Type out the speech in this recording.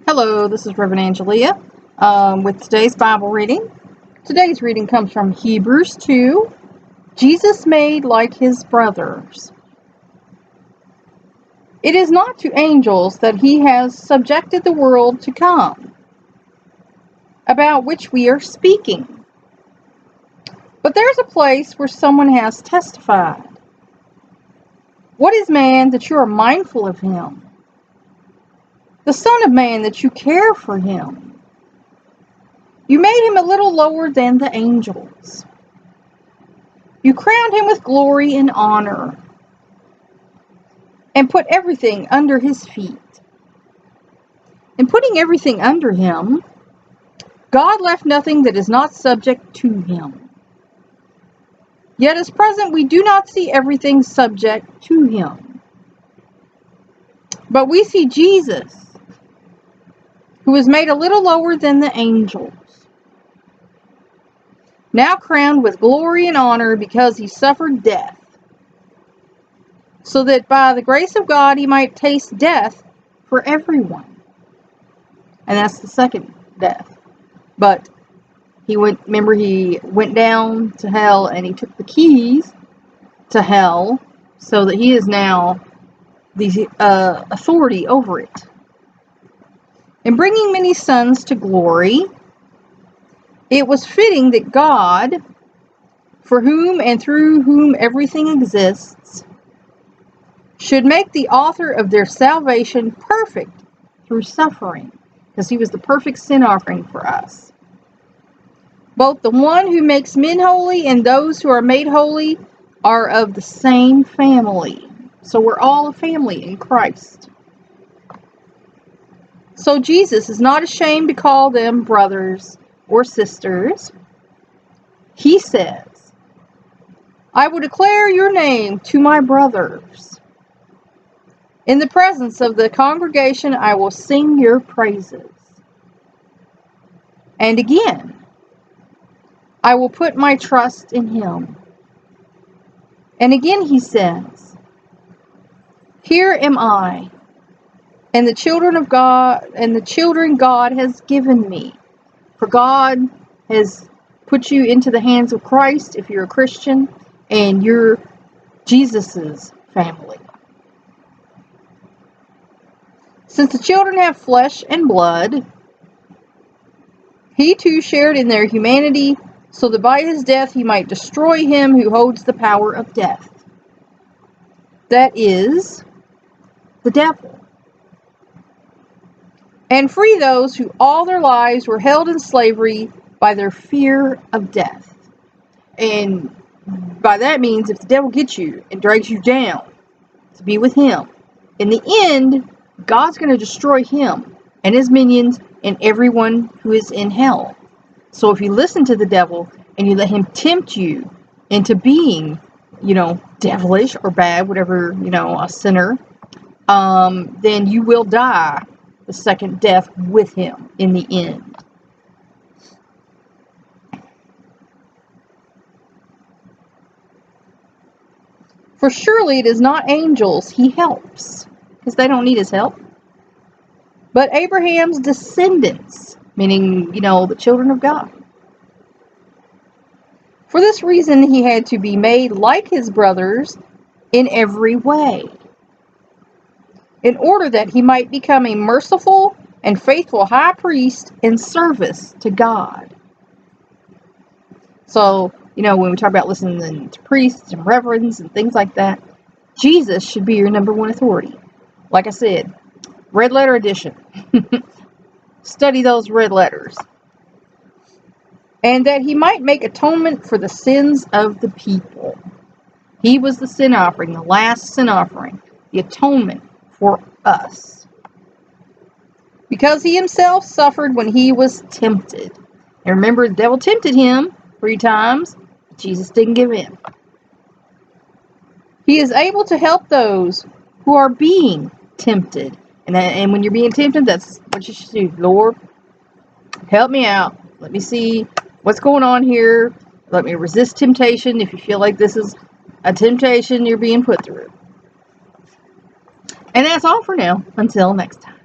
Hello, this is Reverend Angelia with today's Bible reading. Today's reading comes from Hebrews 2, Jesus made like his brothers. It is not to angels that he has subjected the world to come, about which we are speaking. But there's a place where someone has testified. What is man that you are mindful of him? The Son of Man that you care for him? You made him a little lower than the angels. You crowned him with glory and honor, and put everything under his feet. In putting everything under him, God left nothing that is not subject to him. Yet as present we do not see everything subject to him. But we see Jesus, who was made a little lower than the angels, now crowned with glory and honor because he suffered death, so that by the grace of God he might taste death for everyone. And that's the second death. But he went down to hell and he took the keys to hell, so that he is now the authority over it. In bringing many sons to glory, it was fitting that God, for whom and through whom everything exists, should make the author of their salvation perfect through suffering, because he was the perfect sin offering for us. Both the one who makes men holy and those who are made holy are of the same family. So we're all a family in Christ. So Jesus is not ashamed to call them brothers or sisters. He says, I will declare your name to my brothers. In the presence of the congregation, I will sing your praises. And again, I will put my trust in him. And again he says, here am I, and the children of God, and the children God has given me. For God has put you into the hands of Christ if you're a Christian, and you're Jesus's family. Since the children have flesh and blood, he too shared in their humanity, so that by his death he might destroy him who holds the power of death. That is, the devil. And free those who all their lives were held in slavery by their fear of death. And by that means, if the devil gets you and drags you down to be with him, in the end, God's going to destroy him and his minions and everyone who is in hell. So if you listen to the devil and you let him tempt you into being, devilish or bad, whatever, a sinner, then you will die the second death with him in the end. For surely it is not angels he helps, because they don't need his help, but Abraham's descendants, meaning, the children of God. For this reason he had to be made like his brothers in every way, in order that he might become a merciful and faithful high priest in service to God. So, when we talk about listening to priests and reverends and things like that, Jesus should be your number one authority. Like I said, red letter edition. Study those red letters. And that he might make atonement for the sins of the people. He was the sin offering, the last sin offering, the atonement for us. Because he himself suffered when he was tempted. And remember, the devil tempted him 3 times. Jesus didn't give in. He is able to help those who are being tempted. And when you're being tempted, that's what you should do. Lord, help me out. Let me see what's going on here. Let me resist temptation if you feel like this is a temptation you're being put through. And that's all for now. Until next time.